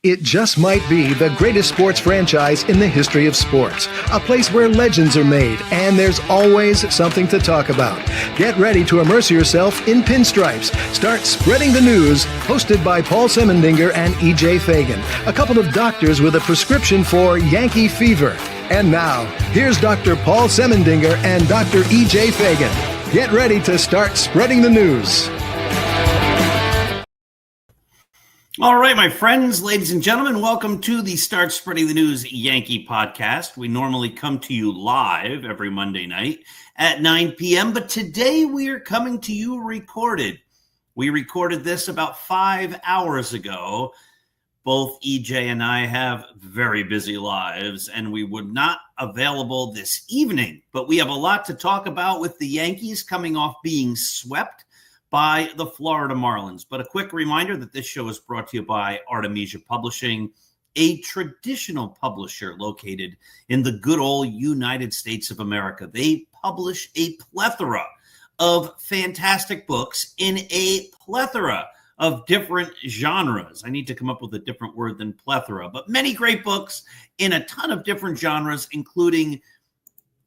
It just might be the greatest sports franchise in the history of sports. A place where legends are made, and there's always something to talk about. Get ready to immerse yourself in pinstripes. Start spreading the news, hosted by Paul Semendinger and EJ Fagan, a couple of doctors with a prescription for Yankee fever. And now, here's Dr. Paul Semendinger and Dr. EJ Fagan. Get ready to start spreading the news. All right, my friends, ladies and gentlemen, welcome to the Start Spreading the News Yankee podcast. We normally come to you live every Monday night at 9 p.m., but today we are coming to you recorded. We recorded this about 5 hours ago. Both EJ and I have very busy lives, and we were not available this evening, but we have a lot to talk about with the Yankees coming off being swept by the Florida Marlins. But a quick reminder that this show is brought to you by Artemisia Publishing, a traditional publisher located in the good old United States of America. They publish a plethora of fantastic books in a plethora of different genres. I need to come up with a different word than plethora, but many great books in a ton of different genres, including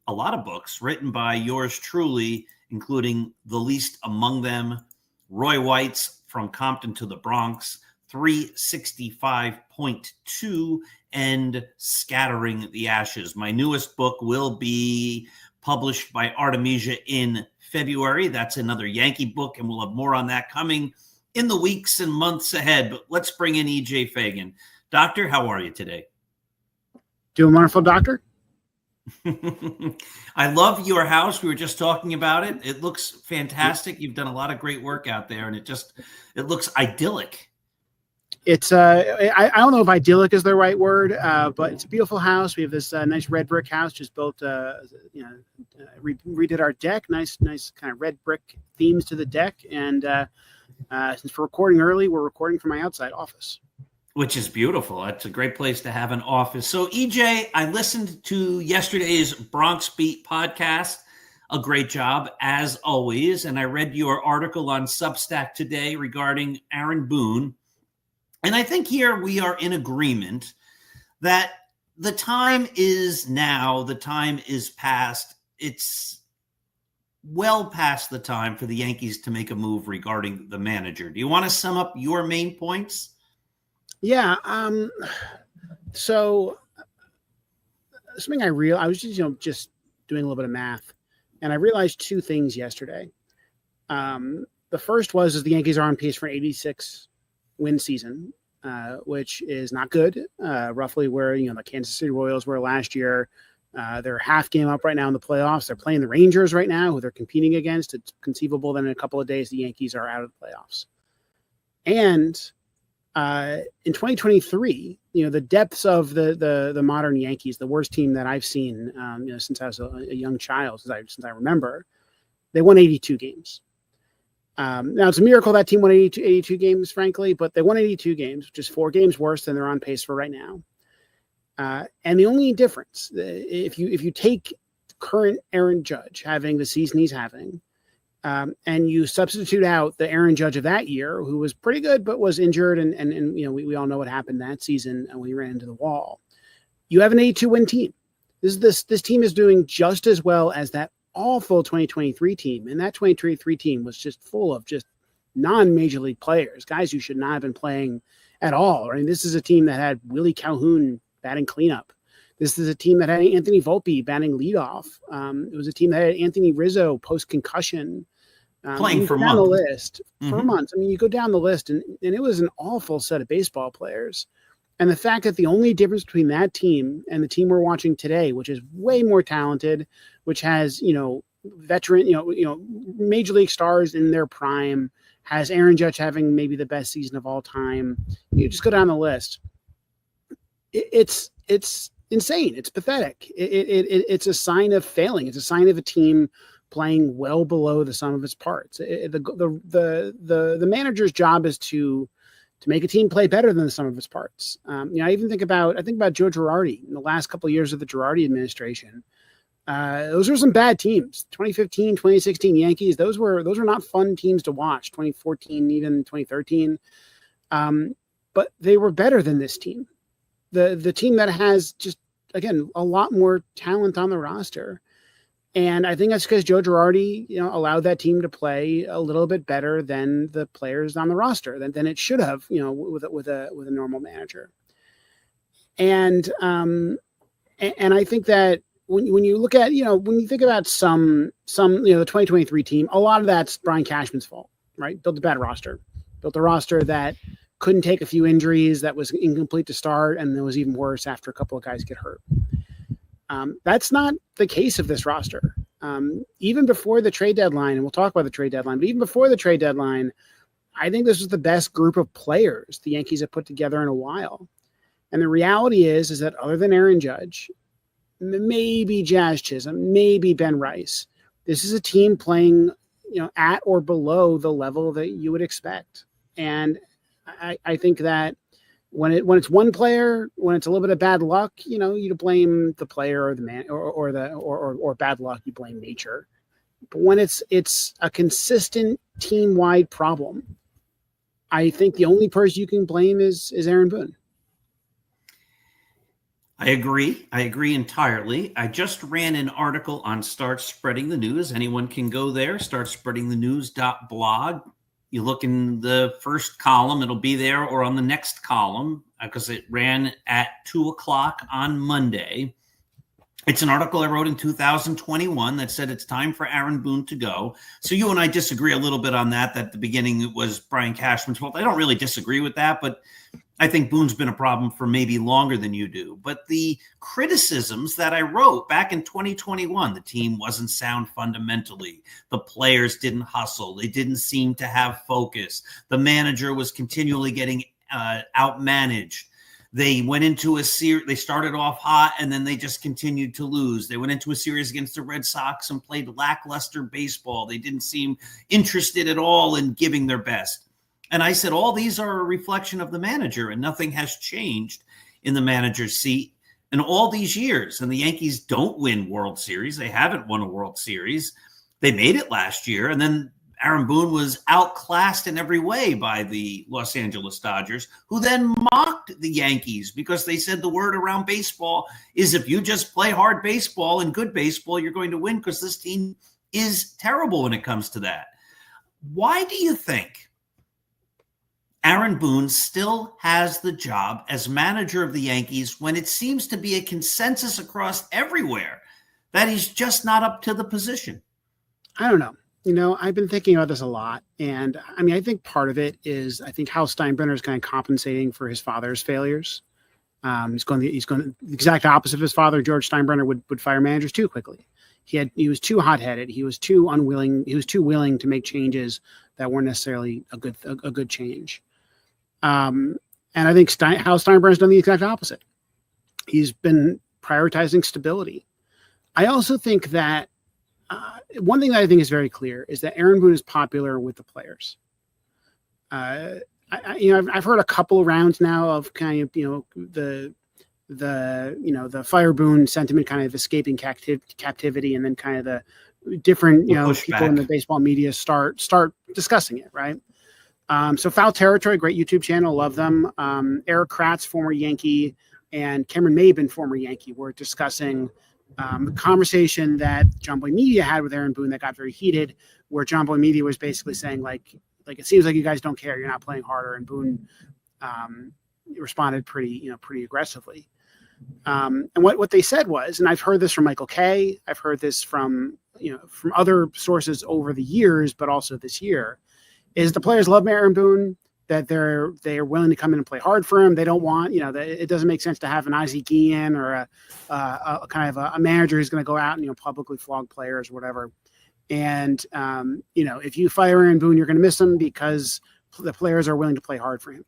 a lot of books written by yours truly, including the least among them, Roy White's From Compton to the Bronx, 365.2, and Scattering the Ashes. My newest book will be published by Artemisia in February. That's another Yankee book, and we'll have more on that coming in the weeks and months ahead. But let's bring in EJ Fagan. Doctor, how are you today? Doing wonderful, Doctor. I love your house. We were just talking about it. It looks fantastic. You've done a lot of great work out there, and it looks idyllic. It's I don't know if idyllic is the right word, but it's a beautiful house. We have this nice red brick house, just built. Redid our deck. Nice kind of red brick themes to the deck. And since we're recording early, we're recording from my outside office. Which is beautiful. It's a great place to have an office. So, EJ, I listened to yesterday's Bronx Beat podcast. A great job, as always. And I read your article on Substack today regarding Aaron Boone. And I think here we are in agreement that the time is now. The time is past. It's well past the time for the Yankees to make a move regarding the manager. Do you want to sum up your main points? Yeah. So something I was just doing a little bit of math, and I realized two things yesterday. The first was the Yankees are on pace for an 86 win season, which is not good. Roughly where the Kansas City Royals were last year. They're half game up right now in the playoffs. They're playing the Rangers right now, who they're competing against. It's conceivable that in a couple of days the Yankees are out of the playoffs. And in 2023, the depths of the modern Yankees, the worst team that I've seen, since I was a young child, since I remember, they won 82 games. Now it's a miracle that team won 82 games, frankly, but they won 82 games, which is 4 games worse than they're on pace for right now. And the only difference, if you take current Aaron Judge having the season he's having, and you substitute out the Aaron Judge of that year, who was pretty good but was injured, and we all know what happened that season when he ran into the wall. You have an 82-win team. This team is doing just as well as that awful 2023 team, and that 2023 team was just full of just non-major league players, guys who should not have been playing at all. I mean, this is a team that had Willie Calhoun batting cleanup. This is a team that had Anthony Volpe batting leadoff. It was a team that had Anthony Rizzo post-concussion. Playing for months. The list for months. I mean, you go down the list, and it was an awful set of baseball players. And the fact that the only difference between that team and the team we're watching today, which is way more talented, which has veteran, major league stars in their prime, has Aaron Judge having maybe the best season of all time. You just go down the list. It's insane. It's pathetic. It's a sign of failing. It's a sign of a team playing well below the sum of its parts. The manager's job is to make a team play better than the sum of its parts. I think about Joe Girardi in the last couple of years of the Girardi administration. Those were some bad teams. 2015, 2016 Yankees. Those were not fun teams to watch. 2014, even 2013. But but they were better than this team. The team that has just, again, a lot more talent on the roster. And I think that's because Joe Girardi, allowed that team to play a little bit better than the players on the roster than it should have, with a normal manager. And I think that when you look at, when you think about some the 2023 team, a lot of that's Brian Cashman's fault, right? Built a bad roster, built a roster that couldn't take a few injuries, that was incomplete to start, and it was even worse after a couple of guys get hurt. That's not the case of this roster. Even before the trade deadline, and we'll talk about the trade deadline, but even before the trade deadline, I think this was the best group of players the Yankees have put together in a while. And the reality is that other than Aaron Judge, maybe Jazz Chisholm, maybe Ben Rice, this is a team playing, at or below the level that you would expect. And I think that when it's one player, when it's a little bit of bad luck, you blame the player or the man or bad luck, you blame nature. But when it's a consistent team-wide problem, I think the only person you can blame is Aaron Boone. I agree entirely. I just ran an article on Start Spreading the News. Anyone can go there, startspreadingthenews.blog. You look in the first column, it'll be there, or on the next column, because it ran at 2:00 on Monday. It's an article I wrote in 2021 that said it's time for Aaron Boone to go. So you and I disagree a little bit on that at the beginning it was Brian Cashman's fault. I don't really disagree with that, but I think Boone's been a problem for maybe longer than you do. But the criticisms that I wrote back in 2021, the team wasn't sound fundamentally. The players didn't hustle. They didn't seem to have focus. The manager was continually getting outmanaged. They went into a series. They started off hot, and then they just continued to lose. They went into a series against the Red Sox and played lackluster baseball. They didn't seem interested at all in giving their best. And I said, all these are a reflection of the manager, and nothing has changed in the manager's seat in all these years. And the Yankees don't win World Series. They haven't won a World Series. They made it last year. And then Aaron Boone was outclassed in every way by the Los Angeles Dodgers, who then mocked the Yankees because they said the word around baseball is if you just play hard baseball and good baseball, you're going to win, because this team is terrible when it comes to that. Why do you think Aaron Boone still has the job as manager of the Yankees when it seems to be a consensus across everywhere that he's just not up to the position? I don't know. I've been thinking about this a lot. And I think part of it is, I think Hal Steinbrenner is kind of compensating for his father's failures. He's going the exact opposite of his father. George Steinbrenner would fire managers too quickly. He was too hot-headed. He was too unwilling. He was too willing to make changes that weren't necessarily a good change. And I think Hal Steinbrenner's done the exact opposite. He's been prioritizing stability. I also think that one thing that I think is very clear is that Aaron Boone is popular with the players. I've heard a couple of rounds now of kind of the fire Boone sentiment kind of escaping captivity, and then kind of the different people in the baseball media start discussing it, right? So Foul Territory, great YouTube channel, love them. Eric Kratz, former Yankee, and Cameron Maben, former Yankee, were discussing the conversation that John Boy Media had with Aaron Boone that got very heated, where John Boy Media was basically saying like it seems like you guys don't care, you're not playing harder, and Boone responded pretty aggressively. And what they said was, and I've heard this from Michael Kay, I've heard this from other sources over the years, but also this year, is the players love Aaron Boone, that they're willing to come in and play hard for him. They don't want, it doesn't make sense to have an Ozzie Guillen or a kind of a manager who's going to go out and, publicly flog players or whatever. And, if you fire Aaron Boone, you're going to miss him because the players are willing to play hard for him.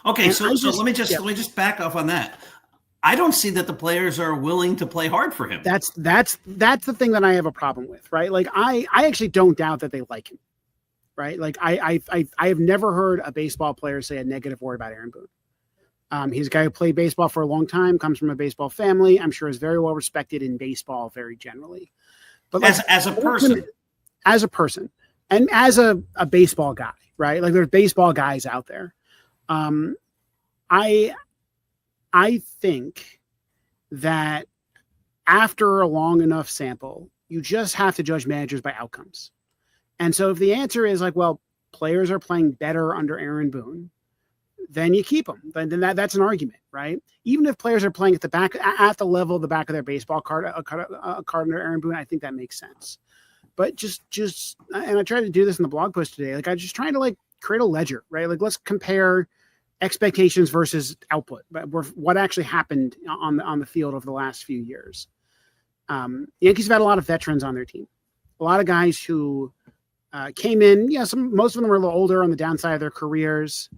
Okay. So let me just back off on that. I don't see that the players are willing to play hard for him. That's the thing that I have a problem with, right? Like I actually don't doubt that they like him. Right. Like I have never heard a baseball player say a negative word about Aaron Boone. He's a guy who played baseball for a long time, comes from a baseball family. I'm sure is very well respected in baseball very generally. But as a person, and as a baseball guy, right? Like there's baseball guys out there. I think that after a long enough sample, you just have to judge managers by outcomes. And so if the answer is like, well, players are playing better under Aaron Boone, then you keep them. Then that's an argument, right? Even if players are playing at the level of the back of their baseball card, a card under Aaron Boone, I think that makes sense. But just, and I tried to do this in the blog post today. Like, I'm just trying to like create a ledger, right? Like, let's compare expectations versus output, but what actually happened on the field over the last few years. The Yankees have had a lot of veterans on their team, a lot of guys who came in. Yeah, most of them were a little older on the downside of their careers.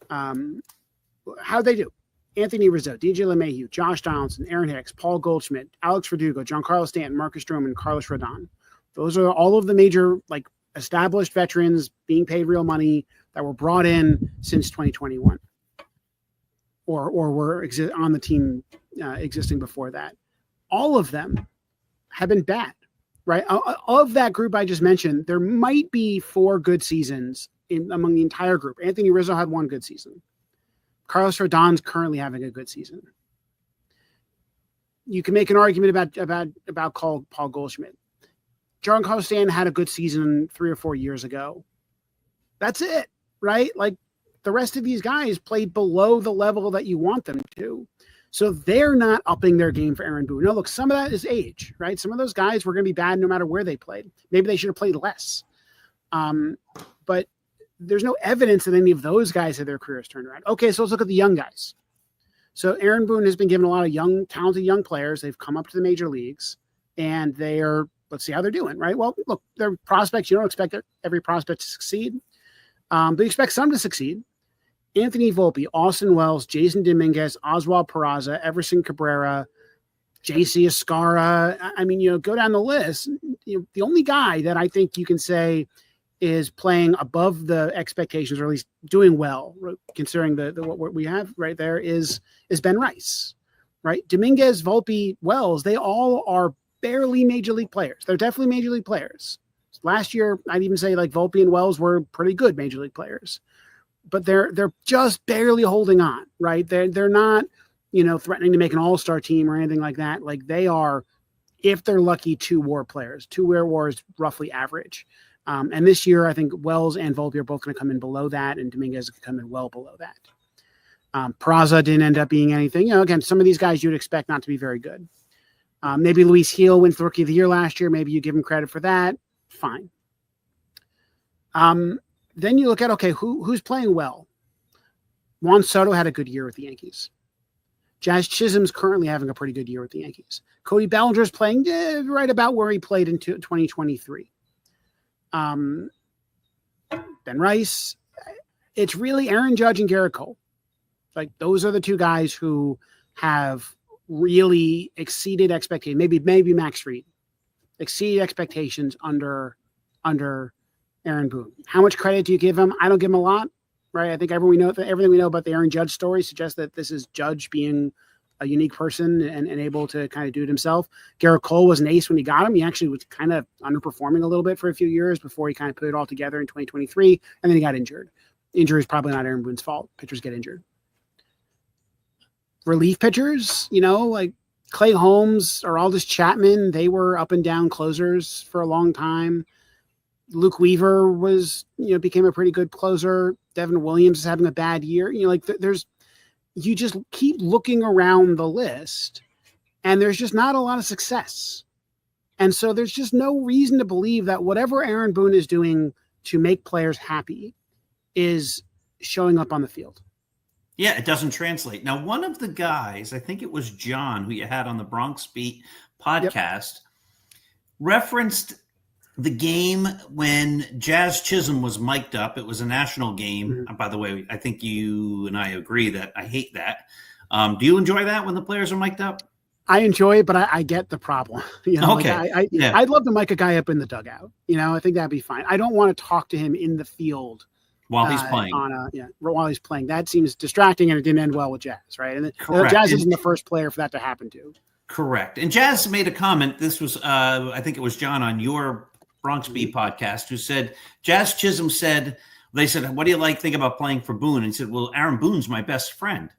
How'd they do? Anthony Rizzo, DJ LeMahieu, Josh Donaldson, Aaron Hicks, Paul Goldschmidt, Alex Verdugo, Giancarlo Stanton, Marcus Stroman, Carlos Rodon. Those are all of the major like established veterans being paid real money that were brought in since 2021 or were on the team existing before that. All of them have been bad, right? Of that group I just mentioned, there might be 4 good seasons among the entire group. Anthony Rizzo had 1 good season. Carlos Rodon's currently having a good season. You can make an argument about Paul Goldschmidt. Giancarlo Stanton had a good season 3 or 4 years ago. That's it, right? Like, the rest of these guys played below the level that you want them to. So they're not upping their game for Aaron Boone. No, look, some of that is age, right? Some of those guys were going to be bad no matter where they played. Maybe they should have played less. But there's no evidence that any of those guys had their careers turned around. Okay, so let's look at the young guys. So Aaron Boone has been given a lot of talented young players. They've come up to the major leagues, and they are, let's see how they're doing, right? Well, look, they're prospects. You don't expect every prospect to succeed, but you expect some to succeed. Anthony Volpe, Austin Wells, Jason Dominguez, Oswald Peraza, Everson Cabrera, JC Escara. I mean, go down the list. The only guy that I think you can say is playing above the expectations, or at least doing well, considering what we have right there, is Ben Rice, right? Dominguez, Volpe, Wells, they all are barely major league players. They're definitely major league players. Last year, I'd even say like Volpe and Wells were pretty good major league players, but they're just barely holding on, right? They're not, threatening to make an all-star team or anything like that. Like, they are, if they're lucky, 2 WAR players. 2 WAR is roughly average. And this year, I think Wells and Volpe are both going to come in below that, and Dominguez could come in well below that. Peraza didn't end up being anything. Again, some of these guys you'd expect not to be very good. Maybe Luis Gil wins the Rookie of the Year last year. Maybe you give him credit for that. Fine. Then you look at, okay, who's playing well? Juan Soto had a good year with the Yankees. Jazz Chisholm's currently having a pretty good year with the Yankees. Cody Bellinger's playing right about where he played in 2023. Ben Rice. It's really Aaron Judge and Garrett Cole. Like, those are the 2 guys who have really exceeded expectations. Maybe Max Fried exceeded expectations under Aaron Boone. How much credit do you give him? I don't give him a lot, right? I think everything we know about the Aaron Judge story suggests that this is Judge being a unique person and able to kind of do it himself. Garrett Cole was an ace when he got him. He actually was kind of underperforming a little bit for a few years before he kind of put it all together in 2023, and then he got injured. Injury is probably not Aaron Boone's fault. Pitchers get injured. Relief pitchers, like Clay Holmes or Aroldis Chapman, they were up and down closers for a long time. Luke Weaver became a pretty good closer. Devin Williams is having a bad year. You just keep looking around the list, and there's just not a lot of success. And so there's just no reason to believe that whatever Aaron Boone is doing to make players happy is showing up on the field. Yeah, it doesn't translate. Now, one of the guys, I think it was John, who you had on the Bronx Beat podcast, referenced the game when Jazz Chisholm was mic'd up. It was a national game. Mm-hmm. By the way, I think you and I agree that I hate that. Do you enjoy that when the players are mic'd up? I enjoy it, but I get the problem. Okay. I'd love to mic a guy up in the dugout. I think that'd be fine. I don't want to talk to him in the field while he's playing. While he's playing. That seems distracting, and it didn't end well with Jazz, right? And Jazz isn't the first player for that to happen to. Correct. And Jazz made a comment. This was, I think it was John on your Bronx Beat podcast, who said, Jazz Chisholm said, they said, what do you think about playing for Boone? And he said, well, Aaron Boone's my best friend.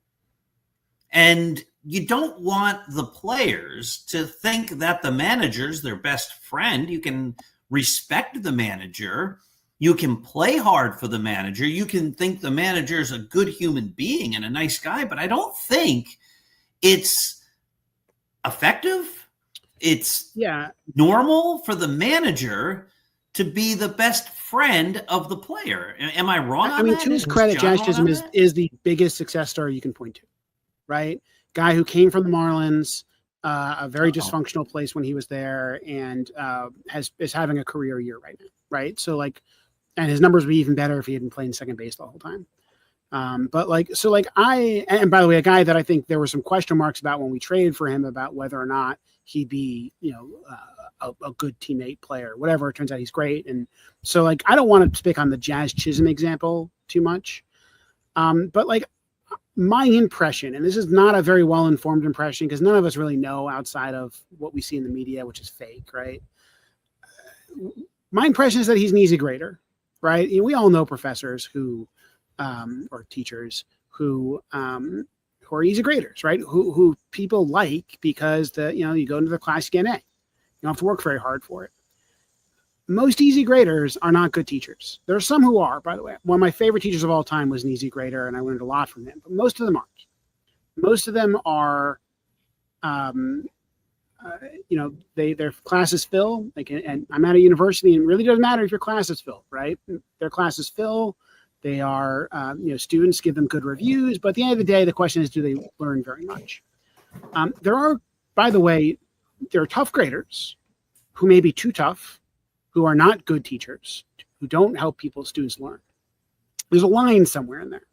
And you don't want the players to think that the manager's their best friend. You can respect the manager. You can play hard for the manager. You can think the manager is a good human being and a nice guy, but I don't think it's effective. It's normal for the manager to be the best friend of the player. Am I wrong on that? To his credit, Jazz Chisholm is the biggest success story you can point to, right? Guy who came from the Marlins, a very dysfunctional place when he was there, and is having a career year right now, right? So and his numbers would be even better if he had been playing second base the whole time. And by the way, a guy that I think there were some question marks about when we traded for him about whether or not he'd be, a good teammate player, whatever. It turns out he's great. And so I don't want to pick on the Jazz Chisholm example too much. But my impression, and this is not a very well-informed impression because none of us really know outside of what we see in the media, which is fake, right? My impression is that he's an easy grader, right? We all know professors who, or teachers who are easy graders, right? Who people like because you go into the class, you get an A. You don't have to work very hard for it. Most easy graders are not good teachers. There are some who are, by the way. One of my favorite teachers of all time was an easy grader, and I learned a lot from him. But most of them aren't. Most of them are, their classes fill. And I'm at a university, and it really doesn't matter if your class is filled, right? Their classes fill. They are, students give them good reviews. But at the end of the day, the question is, do they learn very much? There are tough graders who may be too tough, who are not good teachers, who don't help students learn. There's a line somewhere in there.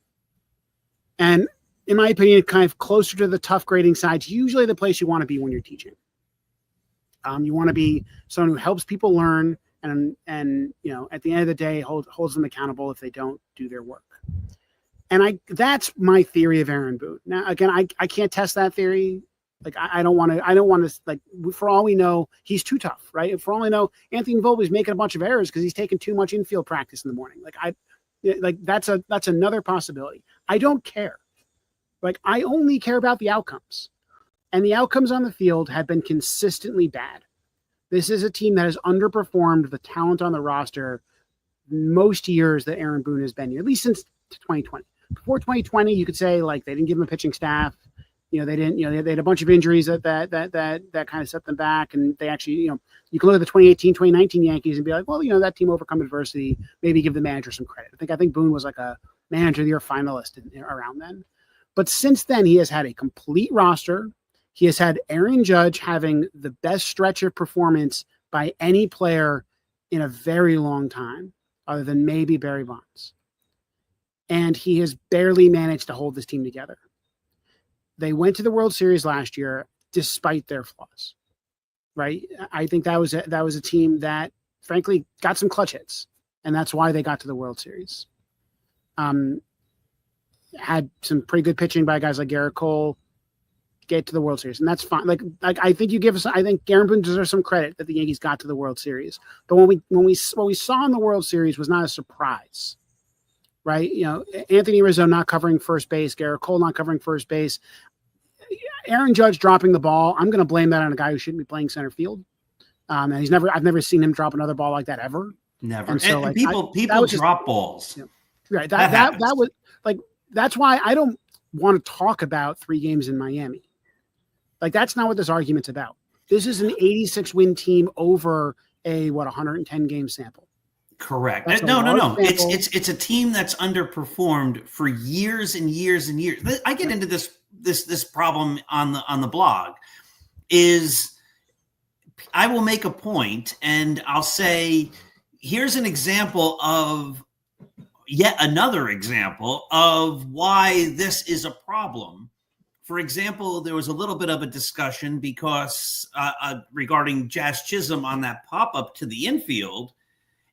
And in my opinion, kind of closer to the tough grading side is usually the place you want to be when you're teaching. You want to be someone who helps people learn and at the end of the day, holds them accountable if they don't do their work. And that's my theory of Aaron Boone. Now, again, I can't test that theory. I don't want to, for all we know, he's too tough, right? For all we know, Anthony Volpe's making a bunch of errors because he's taking too much infield practice in the morning. That's another possibility. I don't care. I only care about the outcomes. And the outcomes on the field have been consistently bad. This is a team that has underperformed the talent on the roster most years that Aaron Boone has been here, at least since 2020. Before 2020, you could say they didn't give him a pitching staff. They didn't, they had a bunch of injuries that kind of set them back. And they actually, you can look at the 2018, 2019 Yankees and be like, well, that team overcome adversity, maybe give the manager some credit. I think Boone was a manager of the year finalist around then. But since then, he has had a complete roster. He has had Aaron Judge having the best stretch of performance by any player in a very long time, other than maybe Barry Bonds. And he has barely managed to hold this team together. They went to the World Series last year despite their flaws, right? I think that was a team that, frankly, got some clutch hits, and that's why they got to the World Series. Had some pretty good pitching by guys like Garrett Cole, get to the World Series, and that's fine. I think I think Aaron Boone deserves some credit that the Yankees got to the World Series. But what we saw in the World Series was not a surprise, right? Anthony Rizzo not covering first base, Garrett Cole not covering first base, Aaron Judge dropping the ball. I'm going to blame that on a guy who shouldn't be playing center field. And I've never seen him drop another ball like that ever. Never. And people drop balls. Right. That was that's why I don't want to talk about 3 games in Miami. That's not what this argument's about. This is an 86 win team over a 110 game sample. Correct. No. It's a team that's underperformed for years and years and years. I get into this problem on the blog is I will make a point and I'll say, here's an example of yet another example of why this is a problem. For example, there was a little bit of a discussion because regarding Jazz Chisholm on that pop-up to the infield.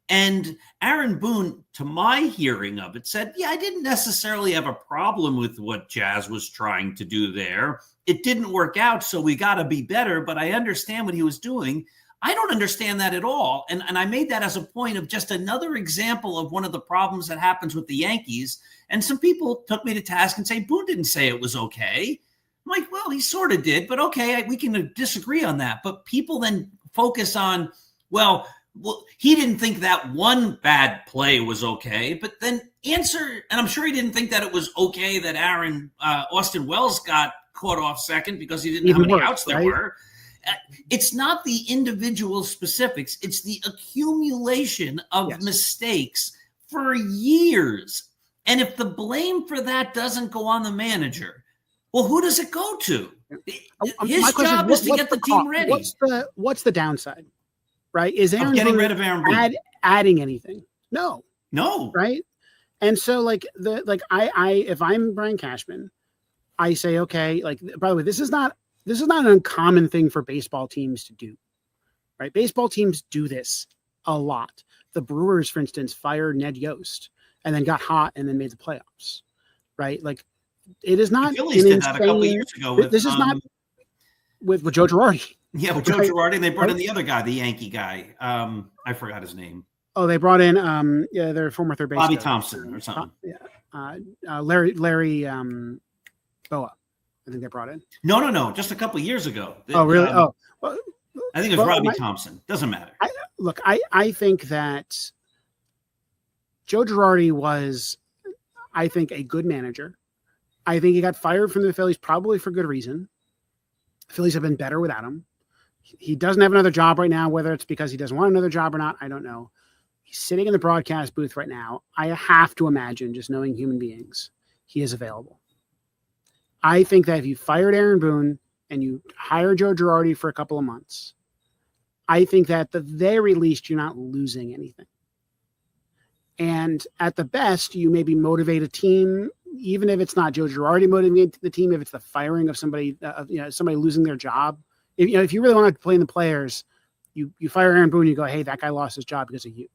And Aaron Boone, to my hearing of it, said, I didn't necessarily have a problem with what Jazz was trying to do there. It didn't work out, so we got to be better, but I understand what he was doing. I don't understand that at all. And I made that as a point of just another example of one of the problems that happens with the Yankees. And some people took me to task and say, Boone didn't say it was okay. I'm like, well, he sort of did, but okay, we can disagree on that. But people then focus on, well, he didn't think that one bad play was okay, but then answer, and I'm sure he didn't think that it was okay that Austin Wells got caught off second because he didn't know how many outs there were. It's not the individual specifics. It's the accumulation of mistakes for years. And if the blame for that doesn't go on the manager, well, who does it go to? His job is to get the team ready. What's the downside, right? Is Aaron getting rid of Aaron Boone adding anything? No, right? And so, if I'm Brian Cashman, I say, okay, by the way, this is not an uncommon thing for baseball teams to do, right? Baseball teams do this a lot. The Brewers, for instance, fired Ned Yost and then got hot and then made the playoffs, right? Like, it is not. The Phillies did that a couple of years ago. This is not with Joe Girardi. Yeah, with Joe Girardi, and they brought in the other guy, the Yankee guy. I forgot his name. Oh, they brought in their former third baseman, Bobby Thompson or something. Larry Boa. I think they brought in. No, just a couple of years ago. Oh, really? Well, I think it was Robbie Thompson. Doesn't matter. I think that Joe Girardi was, I think, a good manager. I think he got fired from the Phillies probably for good reason. The Phillies have been better without him. He doesn't have another job right now, whether it's because he doesn't want another job or not, I don't know. He's sitting in the broadcast booth right now. I have to imagine, just knowing human beings, he is available. I think that if you fired Aaron Boone and you hire Joe Girardi for a couple of months, I think that at the very least, you're not losing anything. And at the best, you maybe motivate a team, even if it's not Joe Girardi motivating the team, if it's the firing of somebody, somebody losing their job. If you really want to play in the players, you fire Aaron Boone, you go, hey, that guy lost his job because of you.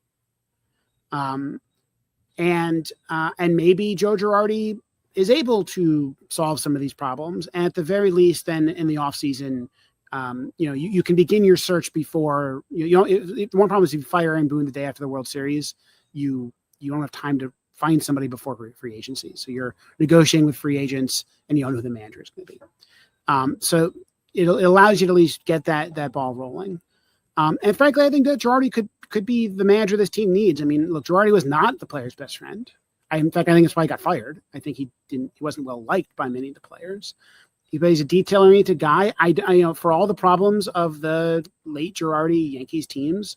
And maybe Joe Girardi is able to solve some of these problems. And at the very least, then in the offseason, you can begin your search before one problem is if you fire Aaron Boone the day after the World Series, you don't have time to find somebody before free agency. So you're negotiating with free agents and you don't know who the manager is going to be. So it allows you to at least get that ball rolling. And frankly, I think that Girardi could be the manager this team needs. I mean, look, Girardi was not the player's best friend. In fact, I think that's why he got fired. I think he wasn't well liked by many of the players. He's a detail-oriented guy. For all the problems of the late Girardi Yankees teams,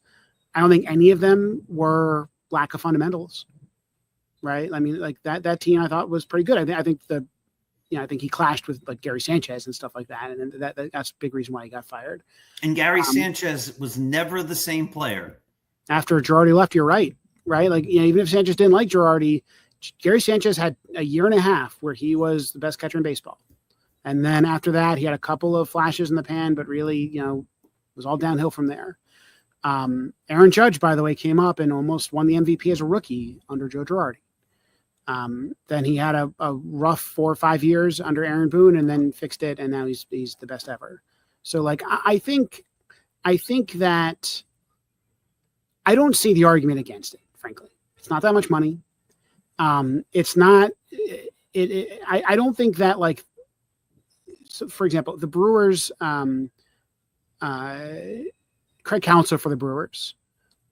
I don't think any of them were lack of fundamentals, right? I mean, like that team I thought was pretty good. I think he clashed with like Gary Sanchez and stuff like that, and that's a big reason why he got fired. And Gary Sanchez was never the same player after Girardi left. You're right? Like even if Sanchez didn't like Girardi, Gary Sanchez had a year and a half where he was the best catcher in baseball. And then after that, he had a couple of flashes in the pan, but really, it was all downhill from there. Aaron Judge, by the way, came up and almost won the MVP as a rookie under Joe Girardi. Then he had a rough 4 or 5 years under Aaron Boone and then fixed it. And now he's the best ever. So I think that I don't see the argument against it, frankly. It's not that much money. It's not, I don't think that so for example, the Brewers, Craig Counsell for the Brewers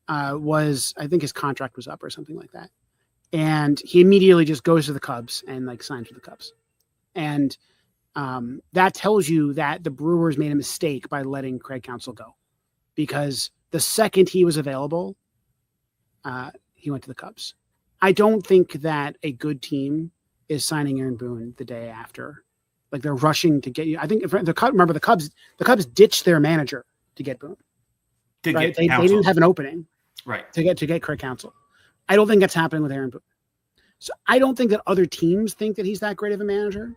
I think his contract was up or something like that. And he immediately just goes to the Cubs and signs with the Cubs. And that tells you that the Brewers made a mistake by letting Craig Counsell go, because the second he was available, he went to the Cubs. I don't think that a good team is signing Aaron Boone the day after. They're rushing to get you. I think remember the Cubs ditched their manager to get Boone. Right? They didn't have an opening, right? To get Craig Counsell. I don't think that's happening with Aaron Boone. So I don't think that other teams think that he's that great of a manager.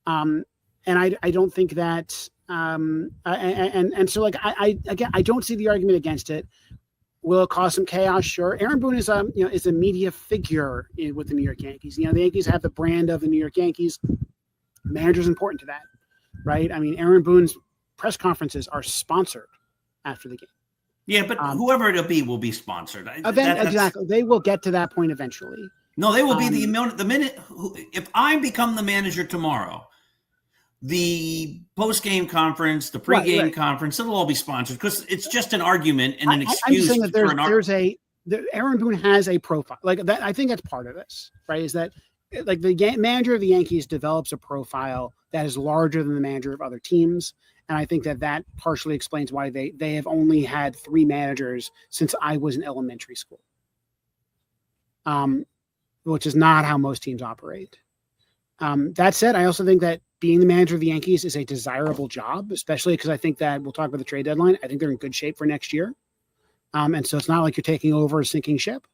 And I don't think that. And so I don't see the argument against it. Will it cause some chaos? Sure. Aaron Boone is a media figure with the New York Yankees. The Yankees have the brand of the New York Yankees. Manager's important to that, right? I mean, Aaron Boone's press conferences are sponsored after the game. Yeah, but whoever it'll be will be sponsored. Exactly. They will get to that point eventually. No, they will be the minute. If I become the manager tomorrow, the post-game conference, the pre-game conference, it'll all be sponsored because it's just an argument and an excuse. I'm just saying that Aaron Boone has a profile like that. I think that's part of this, right? Is that like the manager of the Yankees develops a profile that is larger than the manager of other teams. And I think that partially explains why they have only had 3 managers since I was in elementary school. Which is not how most teams operate. That said, I also think that being the manager of the Yankees is a desirable job, especially because I think that we'll talk about the trade deadline. I think they're in good shape for next year. And so it's not like you're taking over a sinking ship.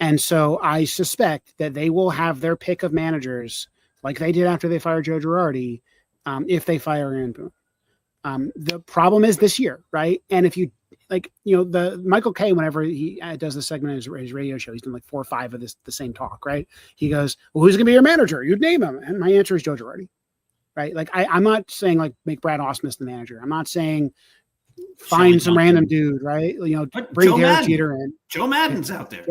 And so I suspect that they will have their pick of managers like they did after they fired Joe Girardi, if they fire Aaron Boone. The problem is this year, right? And if you the Michael Kay, whenever he does this segment in his radio show, he's done like 4 or 5 of the same talk, right? He goes, well, who's going to be your manager? You'd name him. And my answer is Joe Girardi, right? Like I'm not saying like make Brad Ausmus the manager. I'm not saying find some random dude, right? Bring Derek Jeter in. Joe Madden's out there.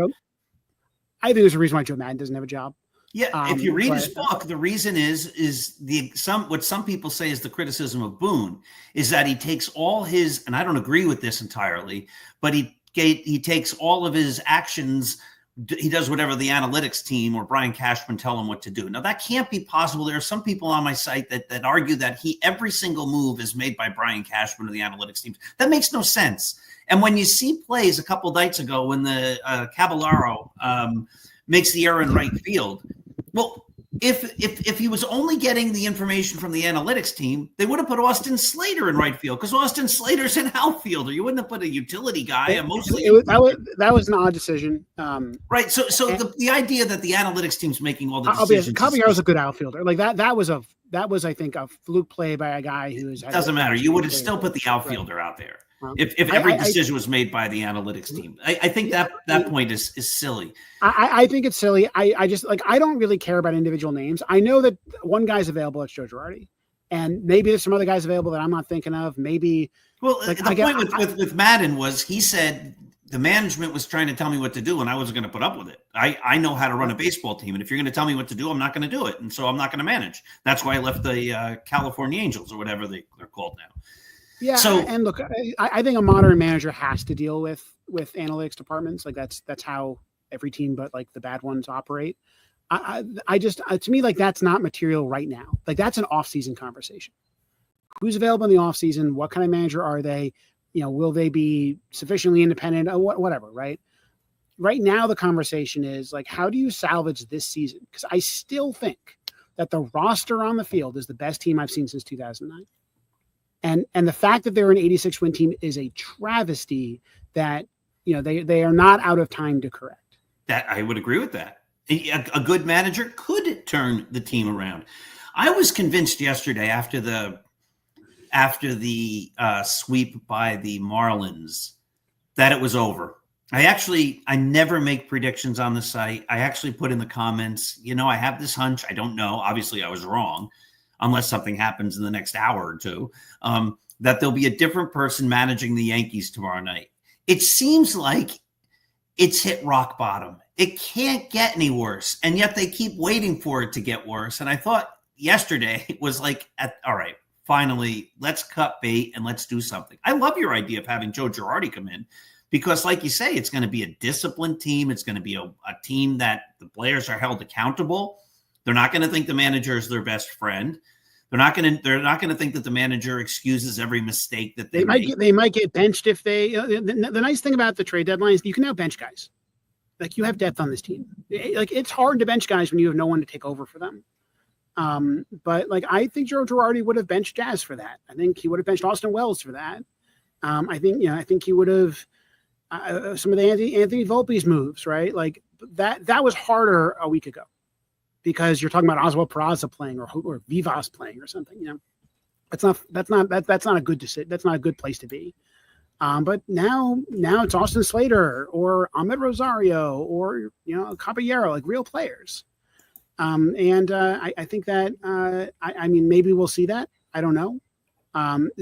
I think there's a reason why Joe Madden doesn't have a job. Yeah, if you read his book, the reason is what some people say is the criticism of Boone is that he takes all his, and I don't agree with this entirely, but he takes all of his actions. He does whatever the analytics team or Brian Cashman tell him what to do. Now that can't be possible. There are some people on my site that argue that every single move is made by Brian Cashman or the analytics team. That makes no sense. And when you see plays a couple nights ago when the Caballero makes the error in right field. Well, if he was only getting the information from the analytics team, they would have put Austin Slater in right field because Austin Slater's an outfielder. You wouldn't have put a utility guy. That was an odd decision. Right. So the idea that the analytics team's making all the decisions. Caballero's a good outfielder. Like that was I think a fluke play by a guy who's. Doesn't matter. You would have still put the outfielder out there. If every decision was made by the analytics team. I think that point is silly. I think it's silly. I just I don't really care about individual names. I know that one guy's available, it's Joe Girardi. And maybe there's some other guys available that I'm not thinking of. Maybe the point with Madden was he said the management was trying to tell me what to do and I wasn't going to put up with it. I know how to run a baseball team. And if you're going to tell me what to do, I'm not going to do it. And so I'm not going to manage. That's why I left the California Angels or whatever they're called now. Yeah, and look, I think a modern manager has to deal with analytics departments. Like that's how every team, but like the bad ones operate. I just to me that's not material right now. Like that's an off-season conversation. Who's available in the off-season? What kind of manager are they? Will they be sufficiently independent? Whatever, right? Right now, the conversation is how do you salvage this season? Because I still think that the roster on the field is the best team I've seen since 2009. And the fact that they're an 86-win team is a travesty that, they are not out of time to correct. That I would agree with that. A good manager could turn the team around. I was convinced yesterday after the sweep by the Marlins that it was over. I never make predictions on the site. I actually put in the comments, I have this hunch. I don't know. Obviously, I was wrong. Unless something happens in the next hour or two, that there'll be a different person managing the Yankees tomorrow night. It seems like it's hit rock bottom. It can't get any worse, and yet they keep waiting for it to get worse. And I thought yesterday was all right, finally, let's cut bait and let's do something. I love your idea of having Joe Girardi come in because, like you say, it's going to be a disciplined team. It's going to be a team that the players are held accountable. They're not going to think the manager is their best friend. They're not going to think that the manager excuses every mistake that they make. They might get benched if they. The nice thing about the trade deadline is you can now bench guys. You have depth on this team. It's hard to bench guys when you have no one to take over for them. But I think Joe Girardi would have benched Jazz for that. I think he would have benched Austin Wells for that. I think he would have some of the Anthony Volpe's moves, right? That was harder a week ago. Because you're talking about Oswald Peraza playing or Vivas playing or something, that's not a good decision. That's not a good place to be. But now it's Austin Slater or Ahmed Rosario or Caballero, real players. I think that maybe we'll see that. I don't know.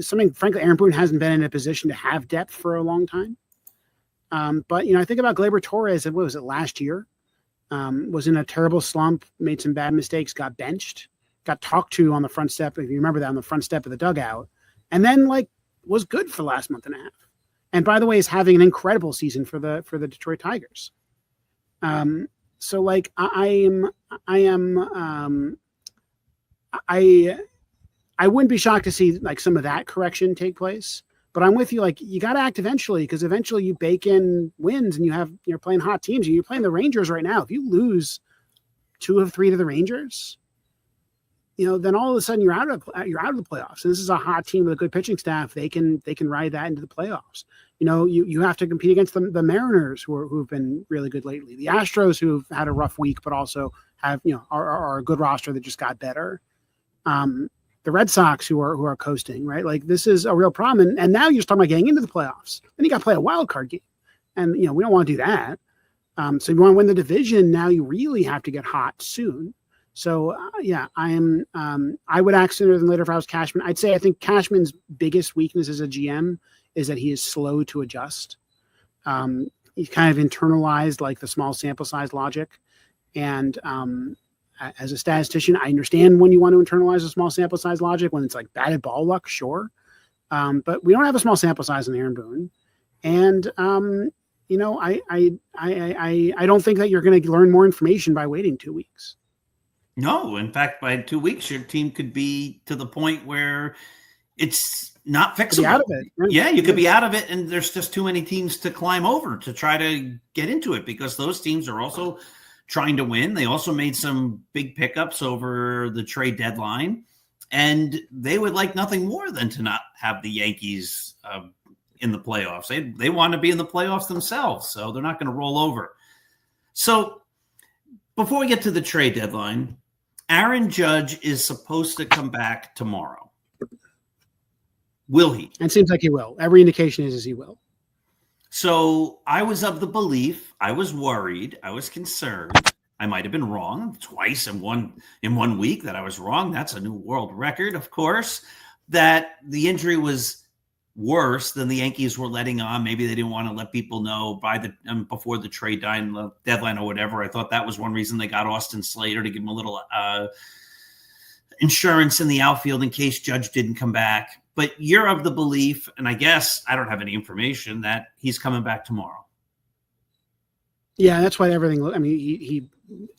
Something frankly, Aaron Boone hasn't been in a position to have depth for a long time. But I think about Gleyber Torres. What was it last year? Was in a terrible slump, made some bad mistakes, got benched, got talked to on the front step, if you remember that, on the front step of the dugout, and then like was good for the last month and a half. And by the way, is having an incredible season for the Detroit Tigers. So like I wouldn't be shocked to see like some of that correction take place. But I'm with you. Like you got to act eventually, because eventually you bake in wins, and you're playing hot teams, and you're playing the Rangers right now. If you lose 2 of 3 to the Rangers, then all of a sudden you're out of the playoffs. And this is a hot team with a good pitching staff. They can ride that into the playoffs. You have to compete against the Mariners, who've been really good lately. The Astros, who've had a rough week, but also have are a good roster that just got better. The Red Sox, who are coasting, right? Like this is a real problem. And now you're talking about getting into the playoffs. Then you got to play a wild card game, and we don't want to do that. So if you want to win the division, now you really have to get hot soon. So I would act sooner than later if I was Cashman. I think Cashman's biggest weakness as a GM is that he is slow to adjust. He's kind of internalized like the small sample size logic. And as a statistician, I understand when you want to internalize a small sample size logic, when it's like batted ball luck, sure. But we don't have a small sample size in Aaron Boone. And I don't think that you're going to learn more information by waiting 2 weeks. No, in fact, by 2 weeks, your team could be to the point where it's not fixable. Be out of it. Yeah, you could be out of it, and there's just too many teams to climb over to try to get into it, because those teams are also trying to win. They also made some big pickups over the trade deadline, and they would like nothing more than to not have the Yankees in the playoffs. They want to be in the playoffs themselves, so they're not going to roll over. So before we get to the trade deadline, Aaron Judge is supposed to come back tomorrow. Will he? And it seems like he will. Every indication is he will. So I was of the belief, I was worried, I was concerned. I might have been wrong twice in one week that I was wrong. That's a new world record, of course, that the injury was worse than the Yankees were letting on. Maybe they didn't want to let people know before the trade deadline or whatever. I thought that was one reason they got Austin Slater, to give him a little insurance in the outfield in case Judge didn't come back. But you're of the belief, and I guess I don't have any information, that he's coming back tomorrow. Yeah, that's why everything. I mean,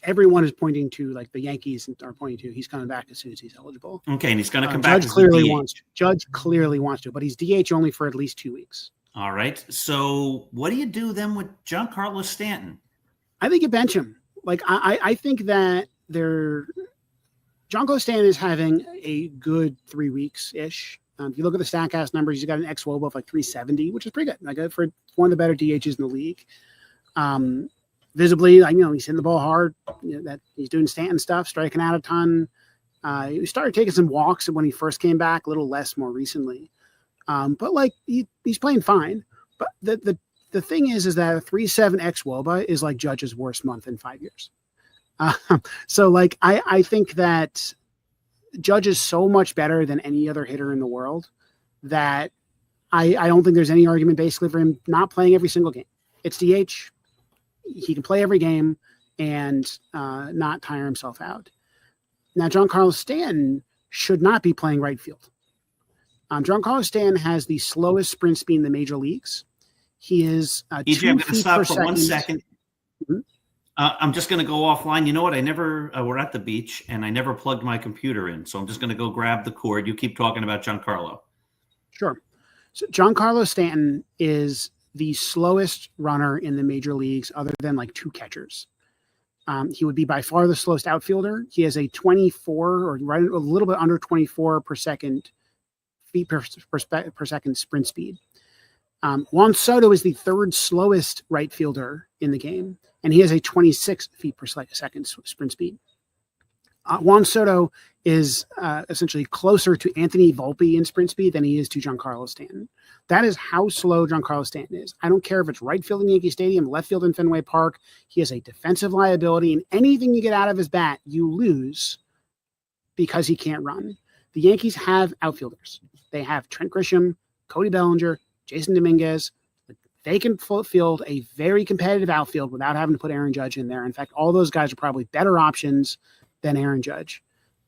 everyone is pointing to, like the Yankees are pointing to, he's coming back as soon as he's eligible. Okay, and he's going to come back. Judge clearly wants to, but he's DH only for at least 2 weeks. All right. So what do you do then with Giancarlo Stanton? I think you bench him. Like I think that Giancarlo Stanton is having a good 3 weeks ish. If you look at the StatCast numbers, he's got an xWOBA of like 370, which is pretty good. Like for one of the better DHs in the league. Visibly, he's hitting the ball hard. That he's doing Stanton stuff, striking out a ton. He started taking some walks when he first came back, a little less more recently. But like he's playing fine. But the thing is that a 3.7 xWOBA is like Judge's worst month in 5 years. So like I think that Judge is so much better than any other hitter in the world that I don't think there's any argument basically for him not playing every single game. It's DH. He can play every game and not tire himself out. Now, Giancarlo Stanton should not be playing right field. Giancarlo Stanton has the slowest sprint speed in the major leagues. He is EJ, I'm going to stop for 1 second. Mm-hmm. I'm just going to go offline. You know what? We're at the beach, and I never plugged my computer in, so I'm just going to go grab the cord. You keep talking about Giancarlo. Sure. So Giancarlo Stanton is the slowest runner in the major leagues other than like 2 catchers. He would be by far the slowest outfielder. He has a 24 or right a little bit under 24 per second feet per second sprint speed. Juan Soto is the 3rd slowest right fielder in the game, and he has a 26 feet per second sprint speed. Juan Soto is essentially closer to Anthony Volpe in sprint speed than he is to Giancarlo Stanton. That is how slow Giancarlo Stanton is. I don't care if it's right field in Yankee Stadium, left field in Fenway Park. He is a defensive liability, and anything you get out of his bat, you lose because he can't run. The Yankees have outfielders. They have Trent Grisham, Cody Bellinger, Jason Dominguez. They can field a very competitive outfield without having to put Aaron Judge in there. In fact, all those guys are probably better options than Aaron Judge.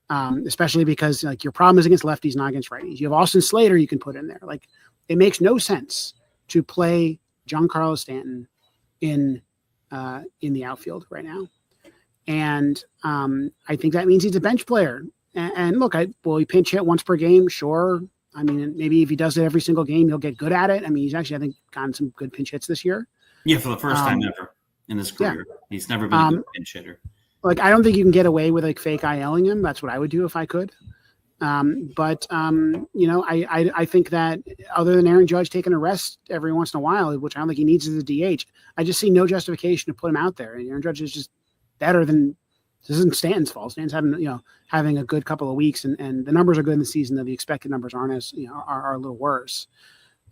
especially because like your problem is against lefties, not against righties. You have Austin Slater you can put in there. Like it makes no sense to play Giancarlo Stanton in the outfield right now. And I think that means he's a bench player. And look, will he pinch hit once per game? Sure. I mean, maybe if he does it every single game, he'll get good at it. I mean, he's actually, I think, gotten some good pinch hits this year. Yeah, for the first time ever in his career. Yeah. He's never been a good pinch hitter. Like, I don't think you can get away with like fake ILing him. That's what I would do if I could. But I think that other than Aaron Judge taking a rest every once in a while, which I don't think he needs as a DH, I just see no justification to put him out there. And Aaron Judge is just better than this. Isn't Stanton's fault. Stanton's having a good couple of weeks, and the numbers are good in the season. Though the expected numbers aren't as are a little worse.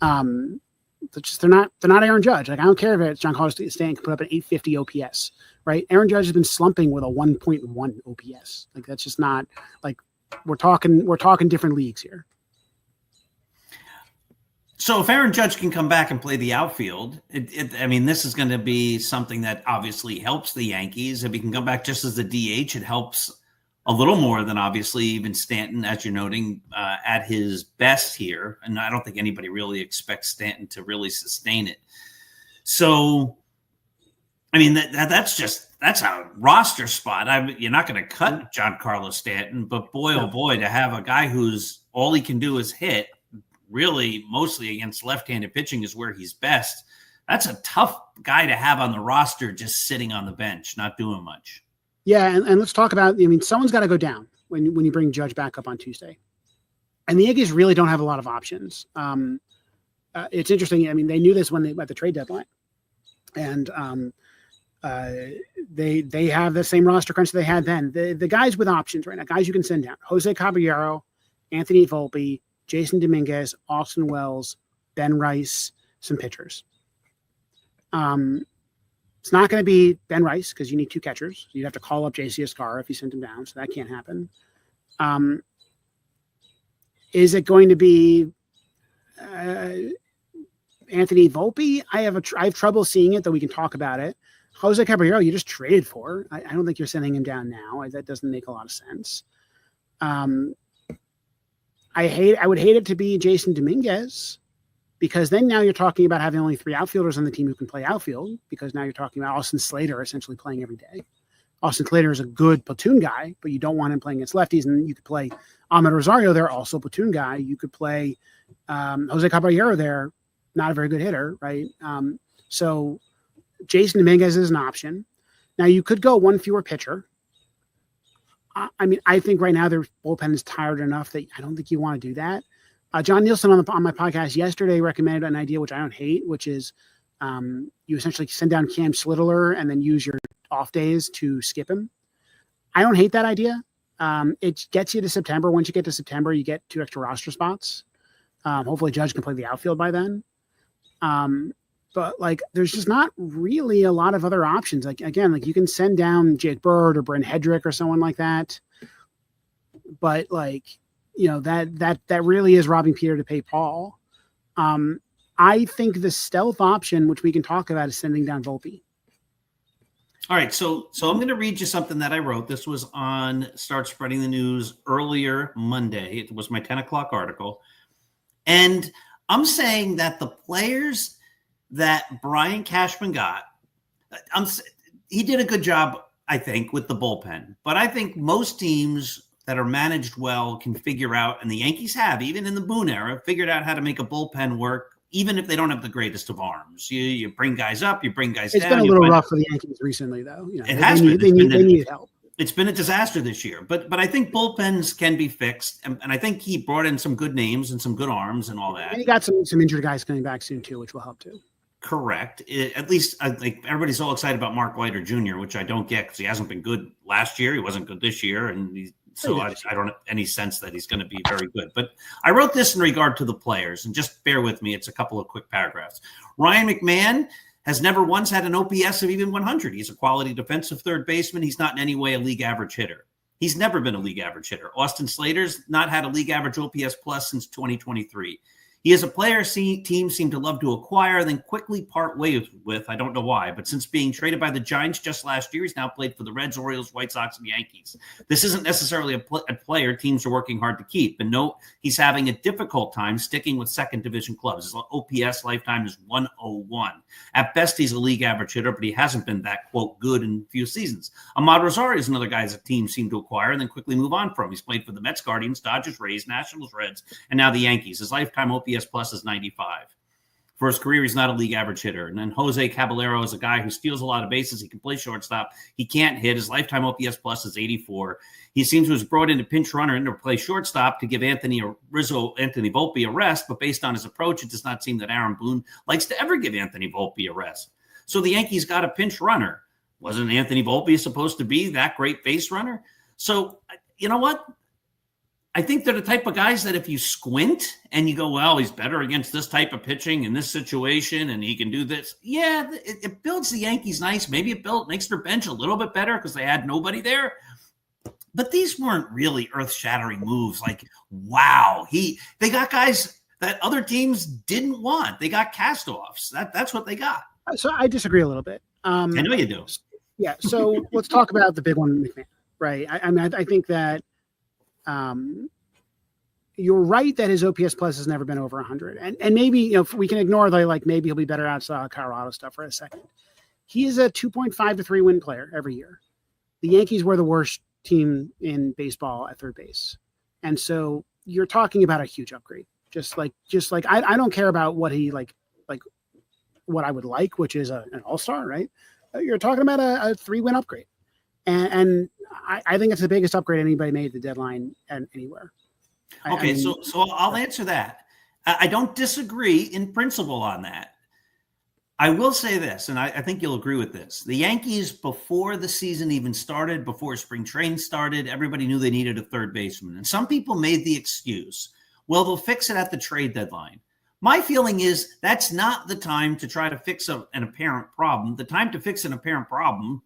They're not Aaron Judge. Like I don't care if it's Giancarlo Stanton can put up an 850 OPS, right? Aaron Judge has been slumping with a 1.1 OPS. Like that's just not like we're talking different leagues here. So if Aaron Judge can come back and play the outfield, this is going to be something that obviously helps the Yankees. If he can come back just as the DH, it helps a little more than obviously even Stanton, as you're noting, at his best here. And I don't think anybody really expects Stanton to really sustain it. So, I mean, that's a roster spot. You're not going to cut Giancarlo Stanton, but boy, oh boy, to have a guy who's all he can do is hit, really mostly against left-handed pitching is where he's best. That's a tough guy to have on the roster just sitting on the bench, not doing much. Yeah, and let's talk about, someone's got to go down when you bring Judge back up on Tuesday. And the Yankees really don't have a lot of options. It's interesting. I mean, they knew this when they at the trade deadline. And they have the same roster crunch they had then. The guys with options right now, guys you can send down: Jose Caballero, Anthony Volpe, Jason Dominguez, Austin Wells, Ben Rice, some pitchers. It's not going to be Ben Rice because you need two catchers. You'd have to call up JC Escarra if you sent him down, so that can't happen. Is it going to be Anthony Volpe? I have trouble seeing it, though we can talk about it. Jose Caballero, you just traded for. I don't think you're sending him down now. That doesn't make a lot of sense. I would hate it to be Jason Dominguez, because then now you're talking about having only three outfielders on the team who can play outfield, because now you're talking about Austin Slater essentially playing every day. Austin Slater is a good platoon guy, but you don't want him playing against lefties. And you could play Ahmed Rosario there, also a platoon guy. You could play Jose Caballero there, not a very good hitter, right? So Jason Dominguez is an option. Now you could go one fewer pitcher. I think right now their bullpen is tired enough that I don't think you want to do that. John Nielsen on my podcast yesterday recommended an idea which I don't hate, which is you essentially send down Cam Slitler and then use your off days to skip him. I don't hate that idea. It gets you to September. Once you get to September, you get 2 extra roster spots. Hopefully Judge can play the outfield by then. But there's just not really a lot of other options. Again, you can send down Jake Bird or Brent Hedrick or someone like that. But that really is robbing Peter to pay Paul. I think the stealth option, which we can talk about, is sending down Volpe. All right, so I'm going to read you something that I wrote. This was on Start Spreading the News earlier Monday. It was my 10 o'clock article. And I'm saying that the players that Brian Cashman got, he did a good job, I think, with the bullpen. But I think most teams that are managed well can figure out, and the Yankees have, even in the Boone era, figured out how to make a bullpen work, even if they don't have the greatest of arms. You bring guys up, you bring guys down. It's been a little rough for the Yankees recently, though. It has been. They need help. It's been a disaster this year. But I think bullpens can be fixed, and I think he brought in some good names and some good arms and all that. And he got some injured guys coming back soon, too, which will help, too. Correct. At least everybody's all excited about Mark Leiter Jr., which I don't get because he hasn't been good last year. He wasn't good this year, and so I don't have any sense that he's going to be very good. But I wrote this in regard to the players, and just bear with me. It's a couple of quick paragraphs. Ryan McMahon has never once had an OPS of even 100. He's a quality defensive third baseman. He's not in any way a league average hitter. He's never been a league average hitter. Austin Slater's not had a league average OPS plus since 2023. He is a player teams seem to love to acquire, then quickly part ways with. I don't know why, but since being traded by the Giants just last year, he's now played for the Reds, Orioles, White Sox, and Yankees. This isn't necessarily a player teams are working hard to keep. And note, he's having a difficult time sticking with second division clubs. His OPS lifetime is 101. At best, he's a league average hitter, but he hasn't been that, quote, good in a few seasons. Ahmad Rosario is another guy that teams seem to acquire and then quickly move on from. He's played for the Mets, Guardians, Dodgers, Rays, Nationals, Reds, and now the Yankees. His lifetime OPS plus is 95. For his career, he's not a league average hitter. And then Jose Caballero is a guy who steals a lot of bases. He can play shortstop. He can't hit. His lifetime OPS plus is 84. He seems to have brought in a pinch runner in to play shortstop to give Anthony Volpe a rest, but based on his approach, it does not seem that Aaron Boone likes to ever give Anthony Volpe a rest. So the Yankees got a pinch runner. Wasn't Anthony Volpe supposed to be that great base runner? So, you know what? I think they're the type of guys that if you squint and you go, well, he's better against this type of pitching in this situation and he can do this. Yeah, it builds the Yankees nice. Maybe it makes their bench a little bit better because they had nobody there. But these weren't really earth-shattering moves. Like, wow, they got guys that other teams didn't want. They got cast-offs. That's what they got. So I disagree a little bit. I know you do. Yeah, so let's talk about the big one, McMahon, right? I mean, I think that you're right that his OPS plus has never been over 100. And maybe, you know, if we can ignore maybe he'll be better outside Colorado stuff for a second. He is a 2.5 to 3 win player every year. The Yankees were the worst team in baseball at third base. And so you're talking about a huge upgrade. Just like I don't care about what he like what I would like, which is an all-star, right? You're talking about a 3-win upgrade. And I think it's the biggest upgrade anybody made at the deadline anywhere. Okay, so I'll answer that. I don't disagree in principle on that. I will say this, and I think you'll agree with this. The Yankees, before the season even started, before spring training started, everybody knew they needed a third baseman. And some people made the excuse, well, they'll fix it at the trade deadline. My feeling is that's not the time to try to fix an apparent problem. The time to fix an apparent problem,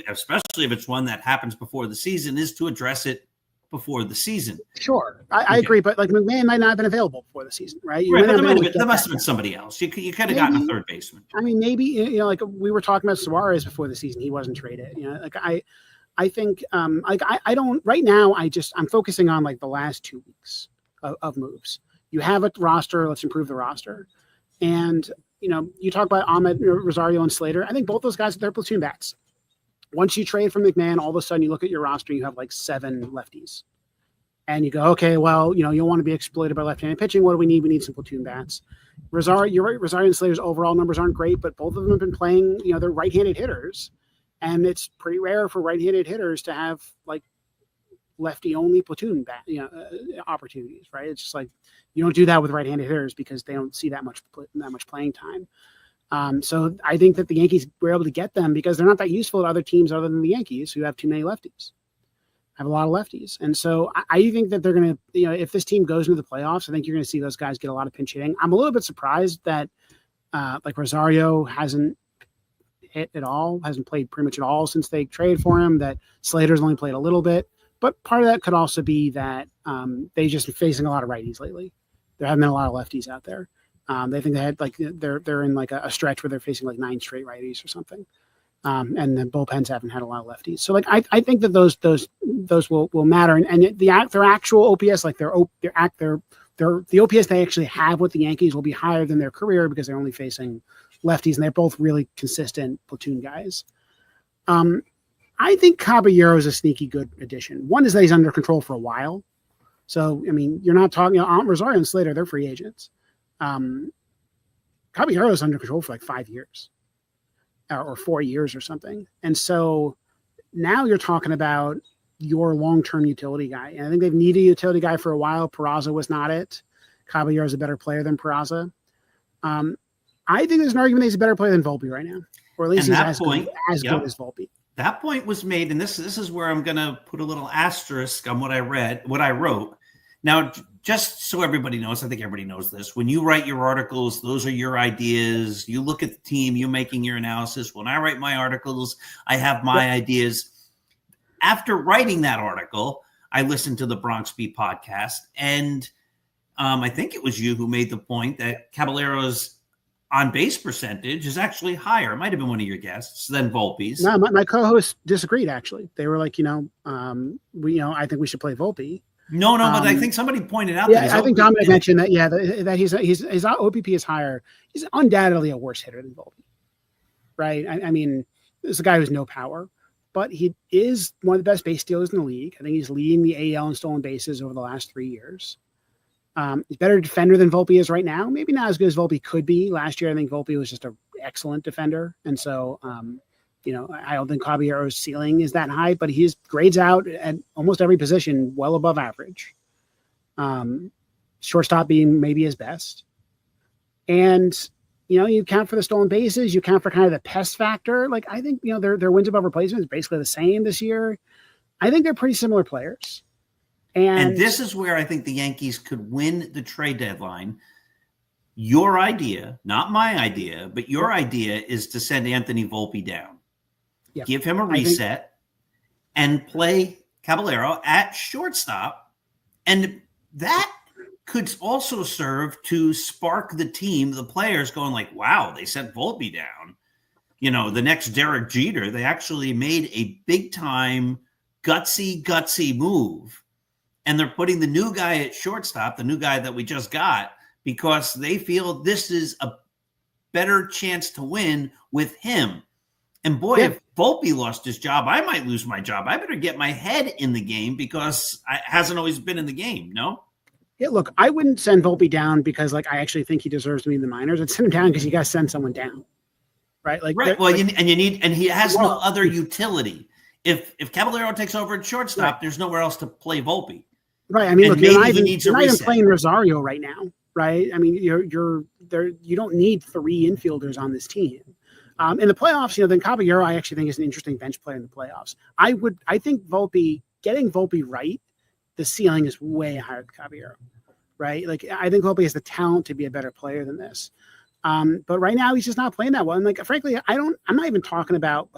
especially if it's one that happens before the season, is to address it before the season. Sure, I agree, but like McMahon might not have been available before the season, right? Right, but there must have been somebody else. You could have gotten a third baseman. I mean, maybe, you know, like we were talking about Suarez before the season, he wasn't traded. You know, like I think I don't right now. I'm focusing on like the last 2 weeks of moves. You have a roster. Let's improve the roster. And, you know, you talk about Ahmed, Rosario, and Slater. I think both those guys, they're platoon bats. Once you trade from McMahon, all of a sudden you look at your roster, you have like 7 lefties. And you go, okay, well, you know, you'll want to be exploited by left-handed pitching. What do we need? We need some platoon bats. Rosario, you're right. Rosario and Slater's overall numbers aren't great, but both of them have been playing, you know, they're right-handed hitters. And it's pretty rare for right-handed hitters to have like lefty-only platoon opportunities, right? It's just like you don't do that with right-handed hitters because they don't see that much playing time. So I think that the Yankees were able to get them because they're not that useful to other teams other than the Yankees who have too many lefties, have a lot of lefties. And so I think that they're going to, you know, if this team goes into the playoffs, I think you're going to see those guys get a lot of pinch hitting. I'm a little bit surprised that like Rosario hasn't hit at all, hasn't played pretty much at all since they traded for him, that Slater's only played a little bit. But part of that could also be that they just been facing a lot of righties lately. There haven't been a lot of lefties out there. They think they had like they're in like a stretch where they're facing like 9 straight righties or something, and the bullpens haven't had a lot of lefties. So like I think that those will matter, and their actual OPS, like the OPS they actually have with the Yankees will be higher than their career because they're only facing lefties, and they're both really consistent platoon guys. I think Caballero is a sneaky good addition. One is that he's under control for a while. So, I mean, you're not talking, Rosario and Slater, they're free agents. Caballero is under control for like 5 years or 4 years or something. And so now you're talking about your long-term utility guy. And I think they've needed a utility guy for a while. Peraza was not it. Caballero is a better player than Peraza. I think there's an argument that he's a better player than Volpe right now, or at least he's as good as Volpe. That point was made, and this is where I'm going to put a little asterisk on what I wrote. Now, just so everybody knows, I think everybody knows this. When you write your articles, those are your ideas. You look at the team, you're making your analysis. When I write my articles, I have my ideas. After writing that article, I listened to the Bronx Beat podcast, and I think it was you who made the point that Caballero's on base percentage is actually higher. It might have been one of your guests than Volpe's. No, my co-hosts disagreed. Actually, they were like, I think we should play Volpe. No, but I think somebody pointed out that I think Dominic mentioned that. Yeah, that his OPP is higher. He's undoubtedly a worse hitter than Volpe, right? I mean, this is a guy who has no power, but he is one of the best base stealers in the league. I think he's leading the AL in stolen bases over the last 3 years. He's a better defender than Volpe is right now. Maybe not as good as Volpe could be. Last year, I think Volpe was just an excellent defender. And so, I don't think Caballero's ceiling is that high, but he grades out at almost every position well above average. Shortstop being maybe his best. And, you count for the stolen bases, you count for kind of the pest factor. Like, I think, their wins above replacement is basically the same this year. I think they're pretty similar players. And this is where I think the Yankees could win the trade deadline. Your idea, not my idea, but your idea is to send Anthony Volpe down. Yep. Give him a reset and play Caballero at shortstop. And that could also serve to spark the team, the players going like, wow, they sent Volpe down. The next Derek Jeter, they actually made a big time gutsy move. And they're putting the new guy at shortstop, the new guy that we just got, because they feel this is a better chance to win with him. And boy, if Volpe lost his job, I might lose my job. I better get my head in the game because it hasn't always been in the game, no? Yeah, look, I wouldn't send Volpe down because, I actually think he deserves to be in the minors. I'd send him down because you got to send someone down, right? Right. Well, and he has no other utility. If Caballero takes over at shortstop, there's nowhere else to play Volpe. Right. I mean, look, you're not even playing Rosario right now, right? I mean, you're there. You don't need 3 infielders on this team. In the playoffs, then Caballero, I actually think is an interesting bench player in the playoffs. I think getting Volpe right, the ceiling is way higher than Caballero, right? Like, I think Volpe has the talent to be a better player than this. But right now he's just not playing that well. And frankly, I'm not even talking about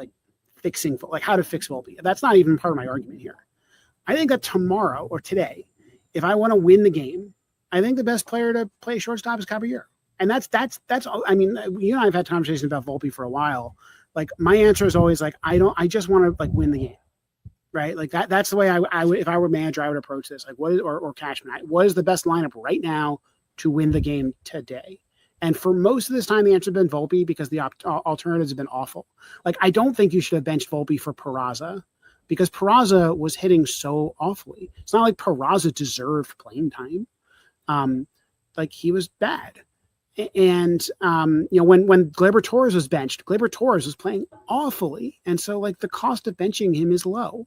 fixing, how to fix Volpe. That's not even part of my argument here. I think that tomorrow or today, if I want to win the game, I think the best player to play shortstop is Caballero. And that's, I mean, you and I have had conversations about Volpe for a while. My answer is always I just want to win the game. Right. That's the way I would, if I were manager, I would approach this. Or Cashman, what is the best lineup right now to win the game today? And for most of this time, the answer has been Volpe because the alternatives have been awful. I don't think you should have benched Volpe for Peraza, because Peraza was hitting so awfully. It's not like Peraza deserved playing time. He was bad. And, when Gleyber Torres was benched, Gleyber Torres was playing awfully. And so the cost of benching him is low.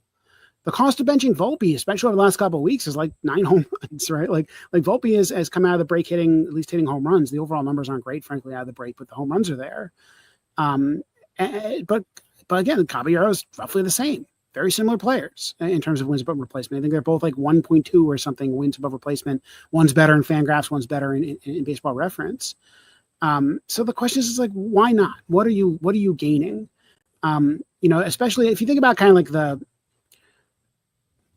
The cost of benching Volpe, especially over the last couple of weeks, is 9 home runs, right? Volpe has come out of the break at least hitting home runs. The overall numbers aren't great, frankly, out of the break, but the home runs are there. But again, Caballero is roughly the same. Very similar players in terms of wins above replacement. I think they're both 1.2 or something wins above replacement. One's better in Fangraphs, one's better in Baseball Reference. So the question is why not? What are you gaining? Especially if you think about kind of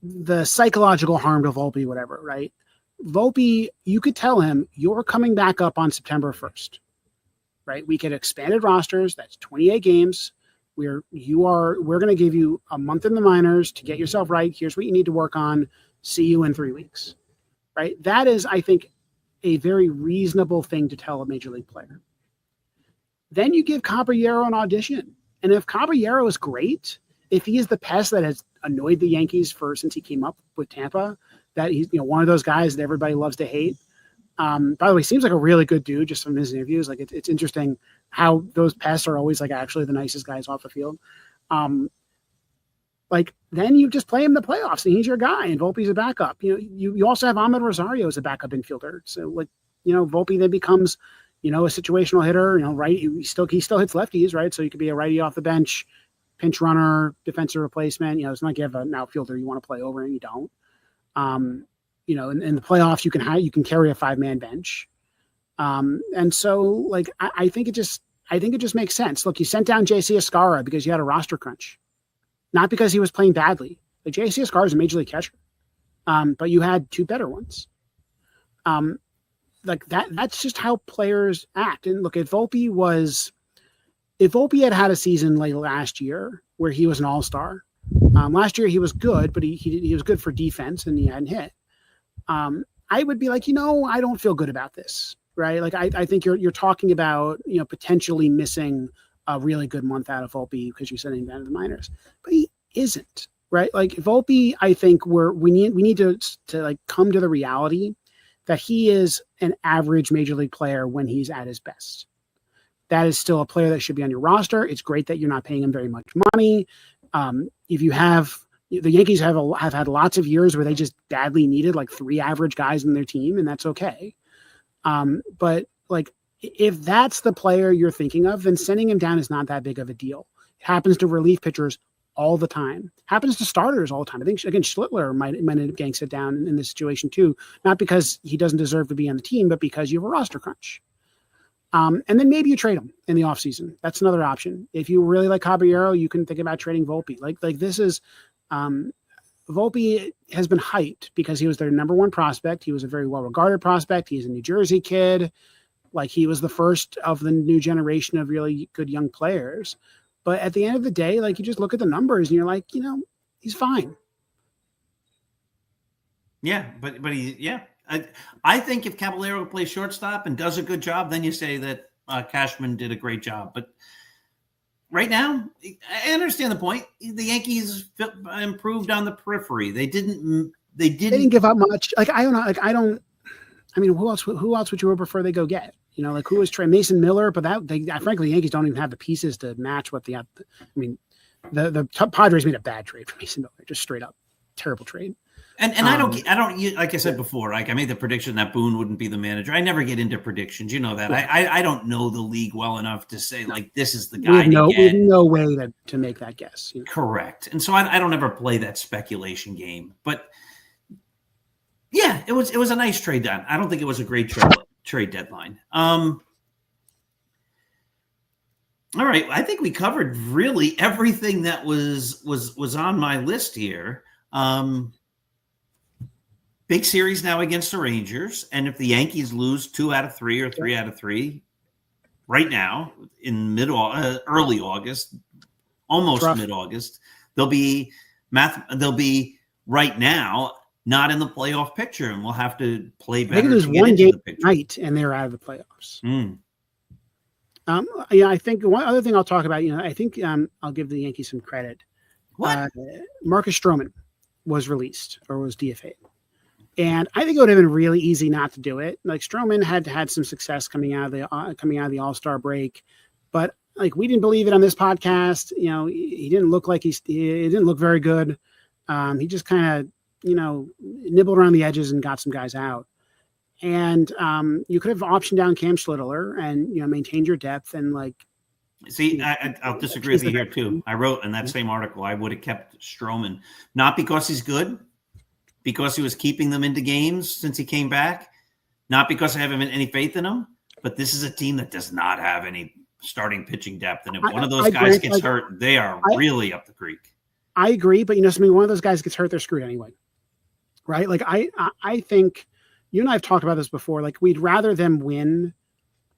the psychological harm to Volpe, whatever, right? Volpe, you could tell him you're coming back up on September 1st, right? We get expanded rosters. That's 28 games. We're going to give you a month in the minors to get yourself right. Here's what you need to work on. See you in 3 weeks, right? That is, I think, a very reasonable thing to tell a major league player. Then you give Caballero an audition. And if Caballero is great, if he is the pest that has annoyed the Yankees since he came up with Tampa, that he's one of those guys that everybody loves to hate. By the way, seems like a really good dude just from his interviews. It's interesting how those pests are always actually the nicest guys off the field. Then you just play him in the playoffs and he's your guy and Volpe's a backup. You also have Ahmed Rosario as a backup infielder. So Volpe then becomes, a situational hitter, right. He still hits lefties, right. So you could be a righty off the bench, pinch runner, defensive replacement. It's not like you have an outfielder you want to play over and you don't. In the playoffs, you can carry a 5-man bench. And so I think it just makes sense. Look, you sent down JC Escarra because you had a roster crunch, not because he was playing badly. JC Escarra is a major league catcher. But you had 2 better ones. Like that's just how players act. And look, if Volpe had a season like last year where he was an all-star, last year he was good, but he was good for defense and he hadn't hit. I would be like, I don't feel good about this, right? Like I think you're talking about, potentially missing a really good month out of Volpe because you're sending him down to the minors, but he isn't, right? Like Volpe, I think we need to like come to the reality that he is an average major league player when he's at his best. That is still a player that should be on your roster. It's great that you're not paying him very much money. If you have, the Yankees have had lots of years where they just badly needed like 3 average guys in their team, and that's okay. But like, if that's the player you're thinking of, then sending him down is not that big of a deal. It happens to relief pitchers all the time. Happens to starters all the time. I think, again, Schlittler might end up getting sit down in this situation too, not because he doesn't deserve to be on the team, but because you have a roster crunch. And then maybe you trade him in the offseason. That's another option. If you really like Caballero, you can think about trading Volpe. Like this is Volpe has been hyped because he was their number 1 prospect. He was a very well-regarded prospect. He's a New Jersey kid. Like he was the first of the new generation of really good young players. But at the end of the day, like you just look at the numbers and you're like, he's fine. Yeah, but I think if Caballero plays shortstop and does a good job, then you say that Cashman did a great job. But right now, I understand the point. The Yankees improved on the periphery. They didn't give up much. Like I don't know. Like I mean, who else would you prefer they go get? Like who was Trey Mason Miller? But frankly, the Yankees don't even have the pieces to match what the Padres made a bad trade for Mason Miller, just straight up terrible trade. And I don't like I said before, like I made the prediction that Boone wouldn't be the manager. I never get into predictions, that. I don't know the league well enough to say like this is the guy. We have no way to make that guess. Correct, and so I don't ever play that speculation game. But yeah, it was a nice trade done. I don't think it was a great trade deadline. All right, I think we covered really everything that was on my list here. Big series now against the Rangers, and if the Yankees lose 2 out of 3 or 3 out of 3 right now in early August, almost mid-August, they'll be right now not in the playoff picture, and we'll have to play better. I think there's one game night, and they're out of the playoffs. I think one other thing I'll talk about. I think I'll give the Yankees some credit. What? Marcus Stroman was released or was DFA'd. And I think it would have been really easy not to do it. Like Stroman had some success coming out of the All-Star break, but like we didn't believe it on this podcast. He didn't look like he didn't look very good. He just kind of nibbled around the edges and got some guys out. And you could have optioned down Cam Schlittler and maintained your depth and like. See, I'll disagree with you here too. I wrote in that same article I would have kept Stroman, not because he's good. Because he was keeping them into games since he came back, not because I have any faith in him, but this is a team that does not have any starting pitching depth. And if one of those guys gets hurt, they are really up the creek. I agree, but something, one of those guys gets hurt, they're screwed anyway. Right? Like I think you and I have talked about this before. Like we'd rather them win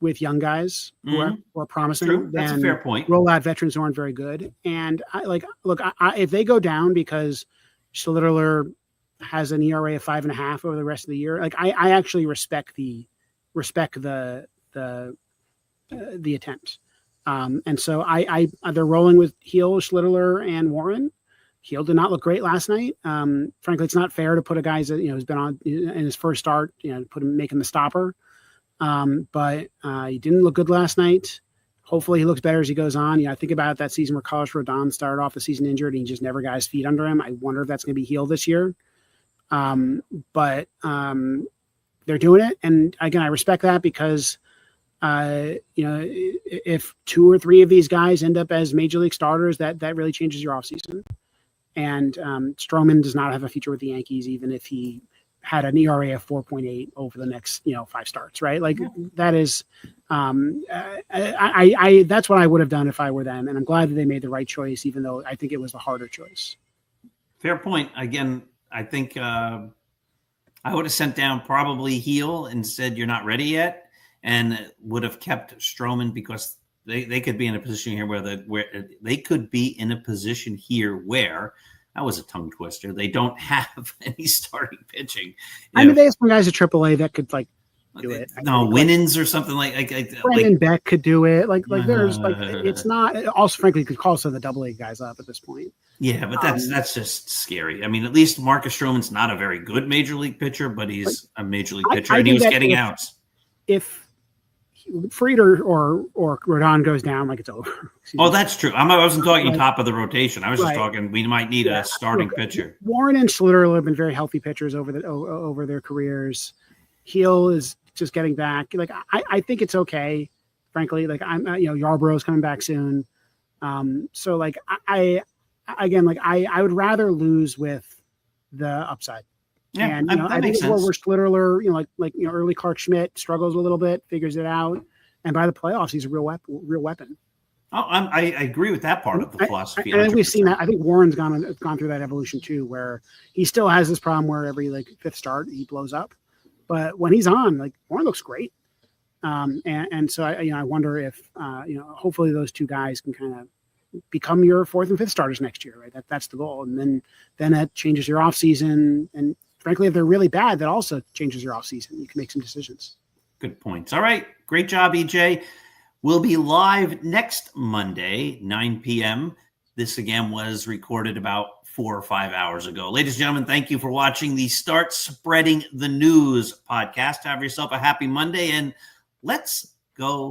with young guys who are promising. True. That's a fair point. Roll out veterans who aren't very good. And if they go down because Schlittler has an ERA of 5.5 over the rest of the year. Like I actually respect the attempt. And so they're rolling with Heel, Schlittler, and Warren. Heel did not look great last night. Frankly, it's not fair to put a guy that who's been on in his first start, make him the stopper. But he didn't look good last night. Hopefully he looks better as he goes on. I think about that season where Carlos Rodon started off the season injured and he just never got his feet under him. I wonder if that's going to be Heel this year. But they're doing it. And again, I respect that because, if 2 or 3 of these guys end up as major league starters, that really changes your offseason. And Stroman does not have a future with the Yankees, even if he had an ERA of 4.8 over the next, 5 starts, right? Like that is, that's what I would have done if I were them. And I'm glad that they made the right choice, even though I think it was the harder choice. Fair point. Again, I think I would have sent down probably Heel and said, you're not ready yet, and would have kept Stroman because they could be in a position here where they could be in a position here where that was a tongue twister. They don't have any starting pitching. I mean, they have some guys at AAA that could like do it. No, Winans or something like Brandon Beck could do it. Like there's like it's not. Also, frankly, you could call some of the AA guys up at this point. Yeah, but that's just scary. I mean, at least Marcus Stroman's not a very good major league pitcher, but he's a major league pitcher, and he was getting outs. If Fried or Rodon goes down, like it's over. Oh, that's true. I wasn't talking top of the rotation. I was just talking we might need a starting pitcher. Warren and Schluter have been very healthy pitchers over their careers. Heel is just getting back. Like I think it's okay, frankly. Like Yarborough's coming back soon. So like I would rather lose with the upside. Yeah, and I think it's where Schluter, early Clark Schmidt struggles a little bit, figures it out, and by the playoffs he's a real weapon. Oh, I agree with that part of the philosophy. I think we've seen that. I think Warren's gone through that evolution too, where he still has this problem where every fifth start he blows up, but when he's on, Warren looks great. And so I wonder if hopefully those two guys can kind of become your fourth and fifth starters next year, right? That's the goal, and then that changes your off season. And frankly, if they're really bad, that also changes your off season. You can make some decisions. Good points. All right, great job, EJ. We'll be live next Monday, 9 p.m. This again was recorded about 4 or 5 hours ago. Ladies and gentlemen, thank you for watching the Start Spreading the News podcast. Have yourself a happy Monday, and let's go.